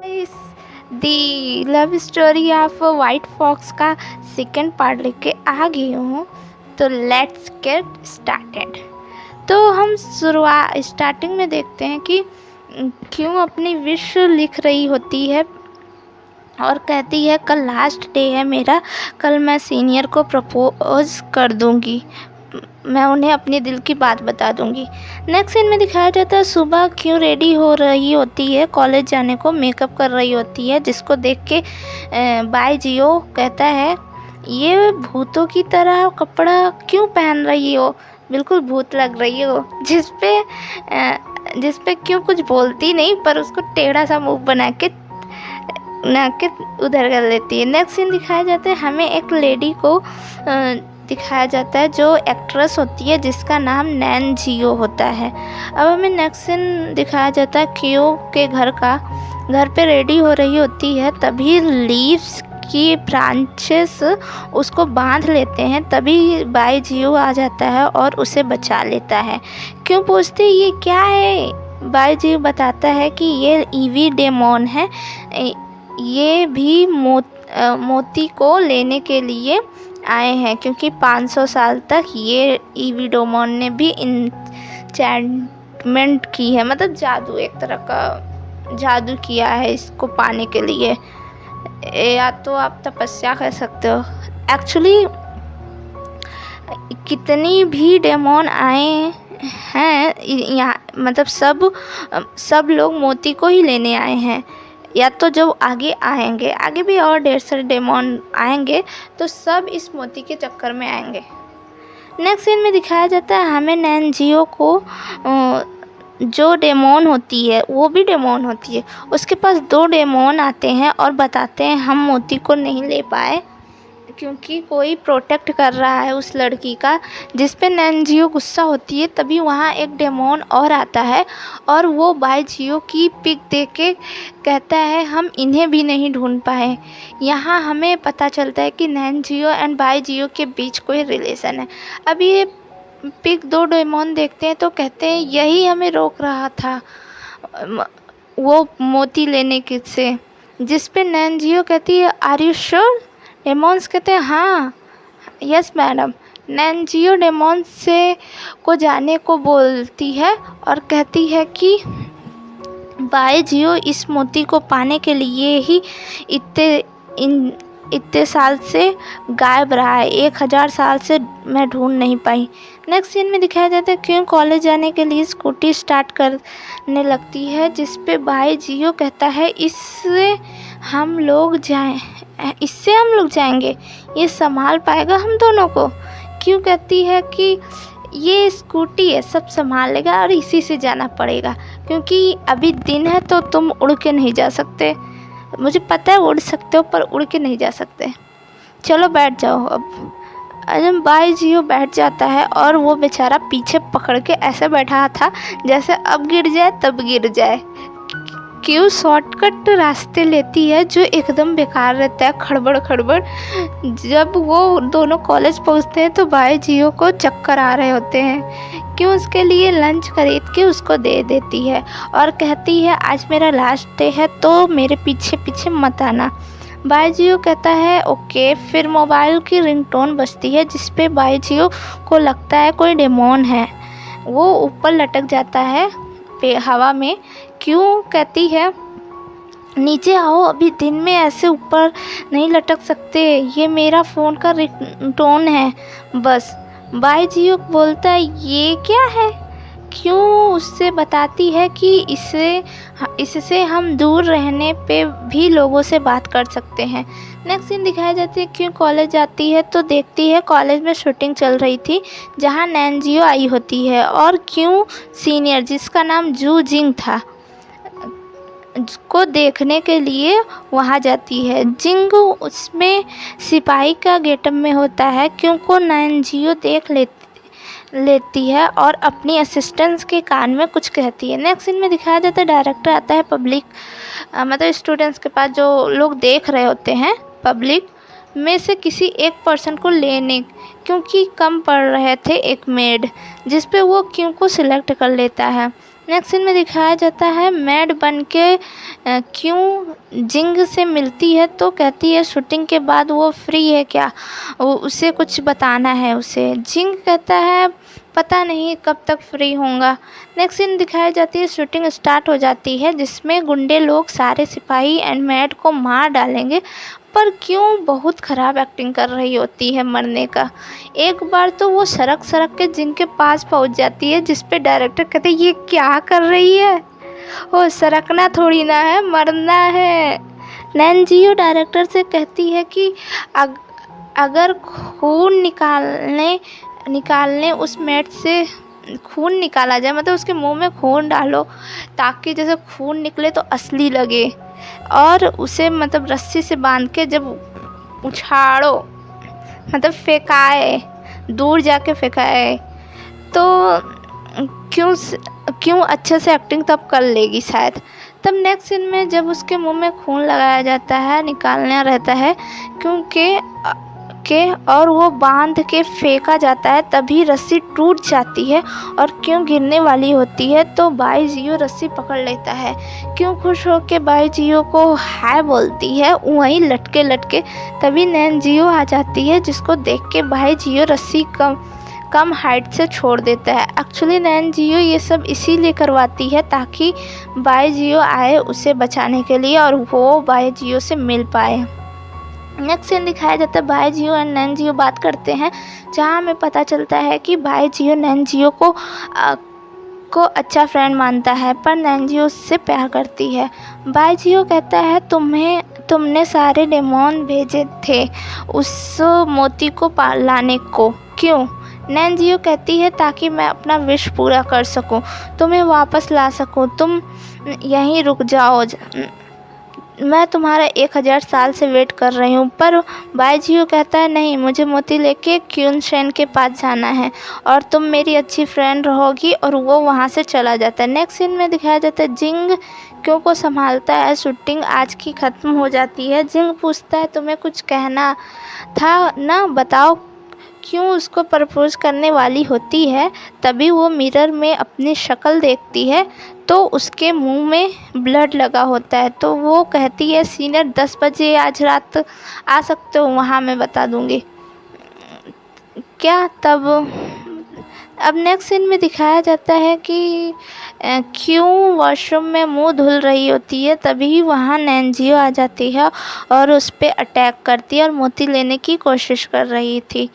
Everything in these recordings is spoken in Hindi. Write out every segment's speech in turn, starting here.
इस the love story of white fox का सेकेंड पार्ट लेके आ गई हूँ। तो लेट्स गेट स्टार्टेड। तो हम स्टार्टिंग में देखते हैं कि क्यों अपनी विश लिख रही होती है और कहती है कल लास्ट डे है मेरा, कल मैं सीनियर को प्रपोज कर दूँगी, मैं उन्हें अपने दिल की बात बता दूंगी। नेक्स्ट सीन में दिखाया जाता है सुबह क्यों रेडी हो रही होती है कॉलेज जाने को, मेकअप कर रही होती है, जिसको देख के बाय जियो कहता है ये भूतों की तरह कपड़ा क्यों पहन रही हो, बिल्कुल भूत लग रही हो। जिस पे क्यों कुछ बोलती नहीं पर उसको टेढ़ा सा मुंह बना के उधर कर लेती है। नेक्स्ट सीन दिखाया जाता है हमें एक लेडी को दिखाया जाता है जो एक्ट्रेस होती है जिसका नाम नैन जियो होता है। अब हमें नेक्स्ट सीन दिखाया जाता है क्यों के घर पे रेडी हो रही होती है, तभी लीव्स की ब्रांचेस उसको बांध लेते हैं, तभी बाय जियो आ जाता है और उसे बचा लेता है। क्यों पूछते ये क्या है, बाय जियो बताता है कि ये ईवी डेमोन है, ये भी मोती को लेने के लिए आए हैं, क्योंकि 500 साल तक ये ईवी डेमोन ने भी इंचैंटमेंट की है, मतलब जादू, एक तरह का जादू किया है इसको पाने के लिए, या तो आप तपस्या कर सकते हो। एक्चुअली कितनी भी डेमोन आए हैं यहाँ, मतलब सब लोग मोती को ही लेने आए हैं, या तो जो आगे आएंगे, आगे भी और ढेर सारे डेमोन आएंगे, तो सब इस मोती के चक्कर में आएंगे। नेक्स्ट सीन में दिखाया जाता है हमें नैन जियो को जो डेमोन होती है वो भी डेमोन होती है, उसके पास 2 डेमोन आते हैं और बताते हैं हम मोती को नहीं ले पाए क्योंकि कोई प्रोटेक्ट कर रहा है उस लड़की का, जिस पे नैन जियो गुस्सा होती है। तभी वहाँ एक डेमोन और आता है और वो बाय जियो की पिक देख के कहता है हम इन्हें भी नहीं ढूंढ पाए। यहाँ हमें पता चलता है कि नैन जियो एंड बाय जियो के बीच कोई रिलेशन है। अब ये पिक 2 डेमोन देखते हैं तो कहते हैं यही हमें रोक रहा था वो मोती लेने के से, जिस पे नैन जियो कहती है आर यू श्योर। डेमोन्स कहते हैं हाँ, यस मैडम। नैन जियो डेमोन से को जाने को बोलती है और कहती है कि बाय जियो इस मोती को पाने के लिए ही इतने साल से गायब रहा है, 1000 साल से मैं ढूंढ नहीं पाई। नेक्स्ट सीन में दिखाया जाता है क्यों कॉलेज जाने के लिए स्कूटी स्टार्ट करने लगती है, जिस पे बाय जियो कहता है इससे हम लोग जाएंगे, ये संभाल पाएगा हम दोनों को। क्यों कहती है कि ये स्कूटी है, सब संभाल लेगा और इसी से जाना पड़ेगा, क्योंकि अभी दिन है तो तुम उड़ के नहीं जा सकते, मुझे पता है उड़ सकते हो पर उड़ के नहीं जा सकते, चलो बैठ जाओ। अब बाय जियो बैठ जाता है और वो बेचारा पीछे पकड़ के ऐसे बैठा था जैसे अब गिर जाए तब गिर जाए। क्यों शॉर्टकट रास्ते लेती है जो एकदम बेकार रहता है, खड़बड़। जब वो दोनों कॉलेज पहुंचते हैं तो बाय जियो को चक्कर आ रहे होते हैं। क्यों उसके लिए लंच खरीद के उसको दे देती है और कहती है आज मेरा लास्ट डे है तो मेरे पीछे पीछे मत आना। बाय जियो कहता है ओके। फिर मोबाइल की रिंगटोन बजती है जिस पे बाय जियो को लगता है कोई डेमोन है, वो ऊपर लटक जाता है हवा में। क्यों कहती है नीचे आओ, अभी दिन में ऐसे ऊपर नहीं लटक सकते, ये मेरा फ़ोन का रिंगटोन है बस। बाय जियो बोलता है ये क्या है। क्यों उससे बताती है कि इससे हम दूर रहने पे भी लोगों से बात कर सकते हैं। नेक्स्ट सीन दिखाया जाती है क्यों कॉलेज जाती है तो देखती है कॉलेज में शूटिंग चल रही थी जहाँ नैन जियो आई होती है और क्यों सीनियर जिसका नाम जू जिंग था को देखने के लिए वहाँ जाती है। जिंग उसमें सिपाही का गेटअप में होता है, क्योंकि नैन जियो देख लेती है और अपनी असिस्टेंट्स के कान में कुछ कहती है। नेक्स्ट सीन में दिखाया जाता है डायरेक्टर आता है पब्लिक मतलब स्टूडेंट्स के पास, जो लोग देख रहे होते हैं पब्लिक में से किसी एक पर्सन को लेने, क्योंकि कम पड़ रहे थे एक मेड, जिस पे वो क्यों को सिलेक्ट कर लेता है। नेक्स्ट सीन में दिखाया जाता है मैड बन के क्यों जिंग से मिलती है, तो कहती है शूटिंग के बाद वो फ्री है क्या, उसे कुछ बताना है उसे। जिंग कहता है पता नहीं कब तक फ्री होऊंगा। नेक्स्ट सीन दिखाई जाती है शूटिंग स्टार्ट हो जाती है जिसमें गुंडे लोग सारे सिपाही एंड मैड को मार डालेंगे, पर क्यों बहुत ख़राब एक्टिंग कर रही होती है मरने का। एक बार तो वो सड़क के जिनके पास पहुंच जाती है, जिस पे डायरेक्टर कहते ये क्या कर रही है, वो सरकना थोड़ी ना है, मरना है। नैनजियो डायरेक्टर से कहती है कि अगर खून निकालने उस मेट से खून निकाला जाए, मतलब उसके मुंह में खून डालो ताकि जैसे खून निकले तो असली लगे, और उसे मतलब रस्सी से बांध के जब उछाड़ो, मतलब फेंकाए, दूर जाके फेंकाए, तो क्यों अच्छे से एक्टिंग तब कर लेगी शायद। तब नेक्स्ट सीन में जब उसके मुंह में खून लगाया जाता है, निकालना रहता है और वो बांध के फेंका जाता है, तभी रस्सी टूट जाती है और क्यों गिरने वाली होती है, तो बाईजियो रस्सी पकड़ लेता है। क्यों खुश हो के बाईजियो को हाय बोलती है वहीं लटके तभी नैनजियो आ जाती है, जिसको देख के बाईजियो रस्सी कम हाइट से छोड़ देता है। एक्चुअली नैनजियो ये सब इसीलिए करवाती है ताकि बाईजियो आए उसे बचाने के लिए और वो बाईजियो से मिल पाए। नेक्स्ट सीन दिखाया जाता है बाईजियो एंड नैनजियो बात करते हैं, जहाँ हमें पता चलता है कि बाईजियो नैनजियो को अच्छा फ्रेंड मानता है, पर नैनजियो उससे प्यार करती है। बाईजियो कहता है तुमने सारे डेमोन भेजे थे उस मोती को लाने को, क्यों? नैनजियो कहती है ताकि मैं अपना विश पूरा कर सकूं, तुम्हें वापस ला सकूं, तुम यहीं रुक जाओ, मैं तुम्हारा 1000 साल से वेट कर रही हूँ। पर बाईजियो कहता है नहीं, मुझे मोती लेके क्यूनशेन के पास जाना है और तुम मेरी अच्छी फ्रेंड रहोगी, और वो वहाँ से चला जाता है। नेक्स्ट सीन में दिखाया जाता है जिंग क्यों को संभालता है, शूटिंग आज की ख़त्म हो जाती है। जिंग पूछता है तुम्हें कुछ कहना था ना, बताओ, क्यों उसको प्रपोज करने वाली होती है। तभी वो मिरर में अपनी शक्ल देखती है तो उसके मुंह में ब्लड लगा होता है, तो वो कहती है सीनियर 10 बजे आज रात आ सकते हो, वहाँ मैं बता दूँगी क्या। तब अब नेक्स्ट सीन में दिखाया जाता है कि क्यों वॉशरूम में मुंह धुल रही होती है, तभी वहाँ नैनजियो आ जाती है और उस पर अटैक करती है और मोती लेने की कोशिश कर रही थी।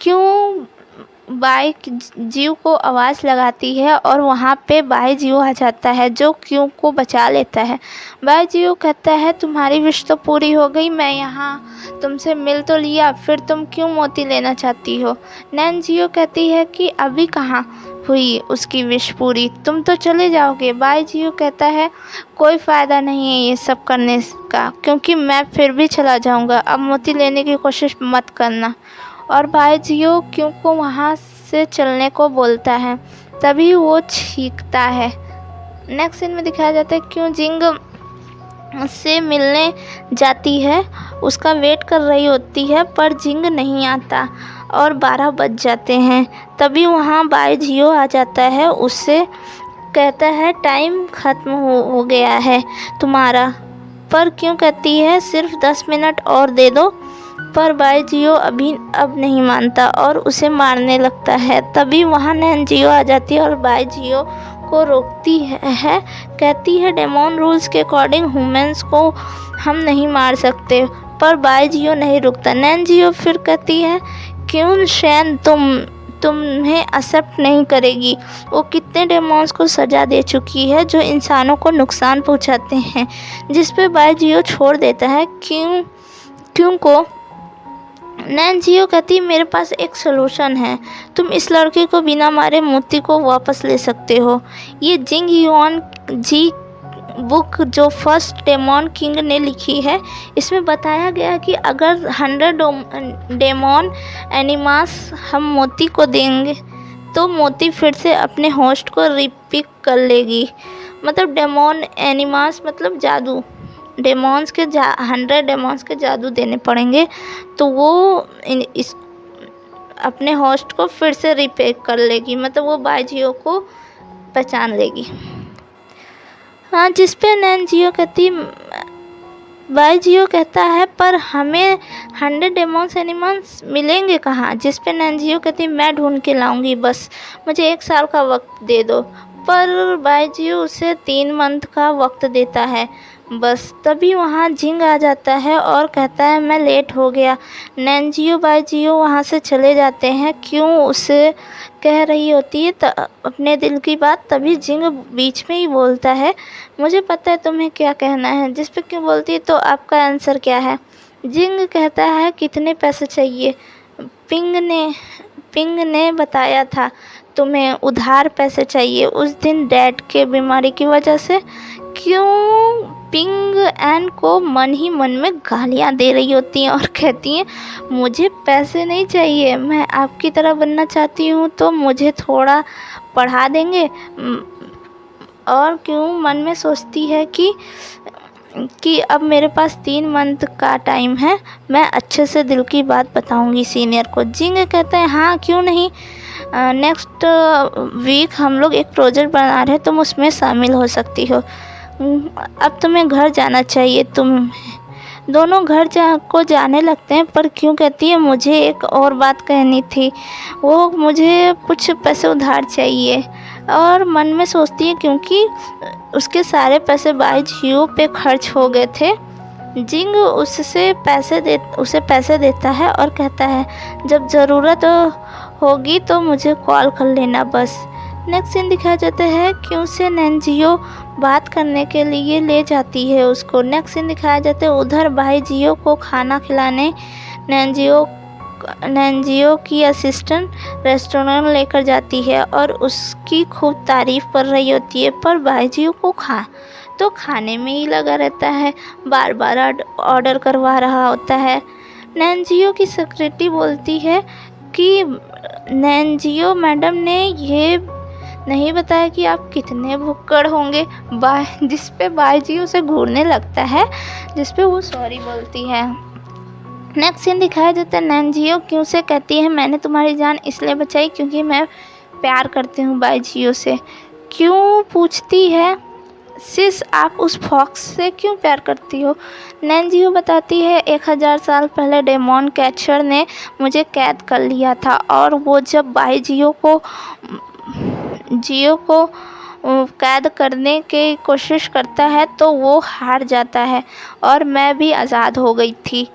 क्यों बाईजियो को आवाज़ लगाती है और वहाँ पे बाईजियो आ जाता है जो क्यों को बचा लेता है। बाईजियो कहता है तुम्हारी विश तो पूरी हो गई, मैं यहाँ तुमसे मिल तो लिया, फिर तुम क्यों मोती लेना चाहती हो। नैनजियो कहती है कि अभी कहाँ हुई उसकी विश पूरी, तुम तो चले जाओगे। बाईजियो कहता है कोई फ़ायदा नहीं है ये सब करने का, क्योंकि मैं फिर भी चला जाऊँगा, अब मोती लेने की कोशिश मत करना। और बाईजियो क्यों को वहाँ से चलने को बोलता है, तभी वो चीखता है। नेक्स्ट सीन में दिखाया जाता है क्यों जिंग से मिलने जाती है, उसका वेट कर रही होती है, पर जिंग नहीं आता और 12 बज जाते हैं। तभी वहाँ बाईजियो आ जाता है, उससे कहता है टाइम ख़त्म हो गया है तुम्हारा, पर क्यों कहती है सिर्फ 10 मिनट और दे दो, पर बाईजियो अब नहीं मानता और उसे मारने लगता है। तभी वहाँ नैनजियो आ जाती है और बाईजियो को रोकती है, कहती है डेमोन रूल्स के अकॉर्डिंग ह्यूमंस को हम नहीं मार सकते, पर बाईजियो नहीं रुकता। नैनजियो फिर कहती है क्यूनशेन तुम्हें एक्सेप्ट नहीं करेगी, वो कितने डेमोन्स को सज़ा दे चुकी है जो इंसानों को नुकसान पहुंचाते हैं, जिस पे बाईजियो छोड़ देता है क्यों को। नैनजियो कहती मेरे पास एक सलूशन है, तुम इस लड़की को बिना मारे मोती को वापस ले सकते हो। ये जिंग युआन जी बुक जो फर्स्ट डेमोन किंग ने लिखी है, इसमें बताया गया कि अगर 100 डेमोन एनिमास हम मोती को देंगे तो मोती फिर से अपने होस्ट को रिपिक कर लेगी। मतलब डेमोन एनिमास मतलब जादू, 100 डेमोन्स के जादू देने पड़ेंगे तो वो अपने होस्ट को फिर से रिपेक कर लेगी, मतलब वो बाईजियो को पहचान लेगी। हाँ, जिस पे बाईजियो कहता है पर हमें 100 डेमोन्स एनिमल्स मिलेंगे कहाँ? जिस पे नैंजियो कहती मैं ढूंढ के लाऊंगी, बस मुझे 1 साल का वक्त दे दो। पर बाईजियो उसे 3 मंथ का वक्त देता है बस। तभी वहाँ जिंग आ जाता है और कहता है मैं लेट हो गया। नैंजियो बाईजियो वहाँ से चले जाते हैं। क्यों उसे कह रही होती है अपने दिल की बात, तभी जिंग बीच में ही बोलता है मुझे पता है तुम्हें क्या कहना है। जिस पे क्यों बोलती है तो आपका आंसर क्या है? जिंग कहता है कितने पैसे चाहिए? पिंग ने बताया था तुम्हें उधार पैसे चाहिए उस दिन डैड के बीमारी की वजह से। क्यों पिंग एन को मन ही मन में गालियाँ दे रही होती हैं और कहती हैं मुझे पैसे नहीं चाहिए, मैं आपकी तरह बनना चाहती हूँ तो मुझे थोड़ा पढ़ा देंगे। और क्यों मन में सोचती है कि अब मेरे पास 3 मंथ का टाइम है, मैं अच्छे से दिल की बात बताऊंगी सीनियर को। जिंग कहते हैं हाँ क्यों नहीं, नेक्स्ट वीक हम लोग एक प्रोजेक्ट बना रहे हैं, तुम उसमें शामिल हो सकती हो। अब तुम्हें घर जाना चाहिए। तुम दोनों घर को जाने लगते हैं पर क्यों कहती है मुझे एक और बात कहनी थी, वो मुझे कुछ पैसे उधार चाहिए। और मन में सोचती है क्योंकि उसके सारे पैसे बाईजियो पे खर्च हो गए थे। जिंग उसे पैसे देता है और कहता है जब ज़रूरत होगी तो मुझे कॉल कर लेना बस। नेक्स्ट सीन दिखाया जाता है क्यों से नैंजियो बात करने के लिए ले जाती है उसको। नेक्स्ट सीन दिखाया जाता है उधर बाईजियो को खाना खिलाने नैंजियो की असिस्टेंट रेस्टोरेंट लेकर जाती है और उसकी खूब तारीफ़ कर रही होती है। पर बाईजियो को खाने में ही लगा रहता है, बार बार ऑर्डर करवा रहा होता है। नैंजियो की सेक्रेटरी बोलती है कि नैंजियो मैडम ने ये नहीं बताया कि आप कितने भुक्कड़ होंगे। जिस पे बाईजियो से घूरने लगता है, जिस पे वो सॉरी बोलती है। नेक्स्ट सीन दिखाया जाता है नैंजियो क्यों से कहती है मैंने तुम्हारी जान इसलिए बचाई क्योंकि मैं प्यार करती हूँ बाईजियो से। क्यों पूछती है सिस आप उस फॉक्स से क्यों प्यार करती हो? नैंजियो बताती है 1000 साल पहले डेमोन कैचर ने मुझे कैद कर लिया था और वो जब बाईजियो को कैद करने की कोशिश करता है तो वो हार जाता है और मैं भी आज़ाद हो गई थी।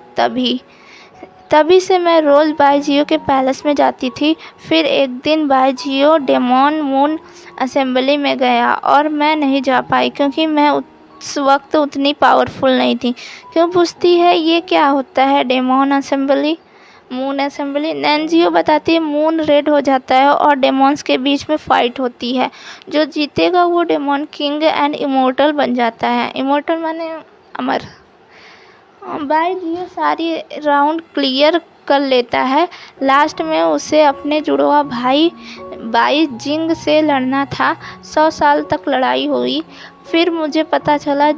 तभी से मैं रोज़ बाईजियो के पैलेस में जाती थी। फिर एक दिन बाईजियो डेमोन मून असेंबली में गया और मैं नहीं जा पाई क्योंकि मैं उस वक्त उतनी पावरफुल नहीं थी। क्यों पूछती है ये क्या होता है मून असेंबली? नैंजियो बताती है मून रेड हो जाता है और डेमोन्स के बीच में फाइट होती है। जो जीतेगा वो डेमोन किंग एंड इमोर्टल बन जाता है। इमोर्टल माने अमर। बाईजियो सारी राउंड क्लियर कर लेता है। लास्ट में उसे अपने जुड़वा भाई बाईजिंग से लड़ना था। 100 साल तक लड़ाई हुई। फिर मुझे पता चला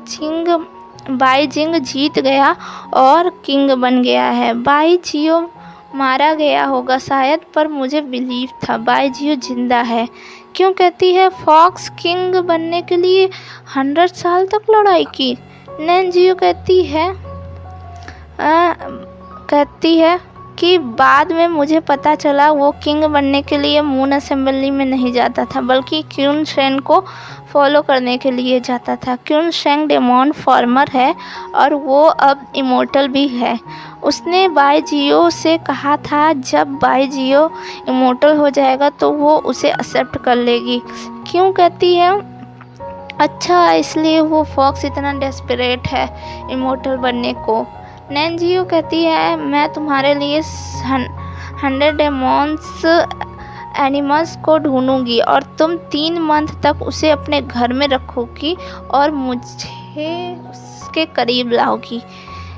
बाईजिंग जीत गया और किंग बन गया है। बाईजियो मारा गया होगा शायद, पर मुझे बिलीव था बाईजियो जिंदा है। क्यों कहती है फॉक्स किंग बनने के लिए 100 साल तक लड़ाई की? नैंजियो कहती है कि बाद में मुझे पता चला वो किंग बनने के लिए मून असेंबली में नहीं जाता था बल्कि क्यून शेन को फॉलो करने के लिए जाता था। क्यून शेंग डेमोन फॉर्मर है और वो अब इमोर्टल भी है। उसने बाईजियो से कहा था जब बाईजियो इमोर्टल हो जाएगा तो वो उसे एक्सेप्ट कर लेगी। क्यों कहती है अच्छा इसलिए वो फॉक्स इतना डेस्परेट है इमोर्टल बनने को। नैंजियो कहती है मैं तुम्हारे लिए 100 डेमोन्स एनिमल्स को ढूंढूंगी और तुम 3 मंथ तक उसे अपने घर में रखोगी और मुझे उसके करीब लाओगी।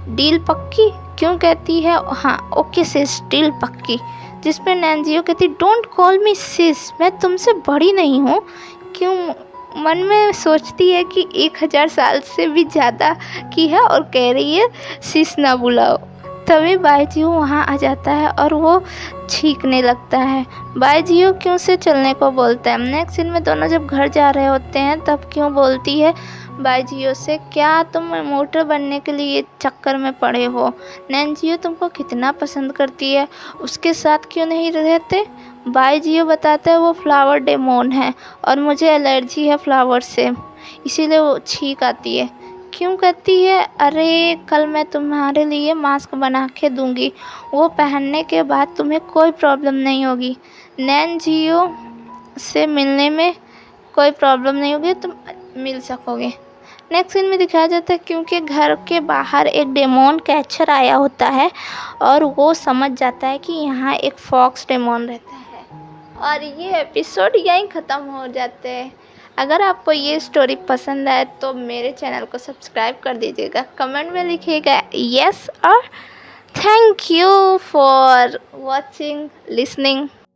डील पक्की? क्यों कहती है हाँ ओके सिस डील पक्की। जिस पर नैंजियो कहती डोंट कॉल मी सिस, मैं तुमसे बड़ी नहीं हूँ। क्यों मन में सोचती है कि 1000 साल से भी ज़्यादा की है और कह रही है सिस ना बुलाओ। तभी बाईजीओ वहाँ आ जाता है और वो छींकने लगता है। बाईजीओ क्यों से चलने को बोलता है। नेक्स्ट सीन में दोनों जब घर जा रहे होते हैं तब क्यों बोलती है बाईजीओ से, क्या तुम मोटर बनने के लिए चक्कर में पड़े हो। नैनजियो तुमको कितना पसंद करती है, उसके साथ क्यों नहीं रहते। बाईजीओ बताता है वो फ्लावर डेमोन है और मुझे एलर्जी है फ्लावर से, इसीलिए वो छींक आती है। क्यों कहती है, अरे कल मैं तुम्हारे लिए मास्क बना के दूंगी, वो पहनने के बाद तुम्हें कोई प्रॉब्लम नहीं होगी। नैनजियो से मिलने में कोई प्रॉब्लम नहीं होगी, तुम मिल सकोगे। नेक्स्ट सीन में दिखाया जाता है क्योंकि घर के बाहर एक डेमोन कैचर आया होता है और वो समझ जाता है कि यहाँ एक फॉक्स डेमोन रहता है। और ये एपिसोड यहीं ख़त्म हो जाते हैं। अगर आपको ये स्टोरी पसंद आए तो मेरे चैनल को सब्सक्राइब कर दीजिएगा, कमेंट में लिखिएगा यस और thank you for watching listening.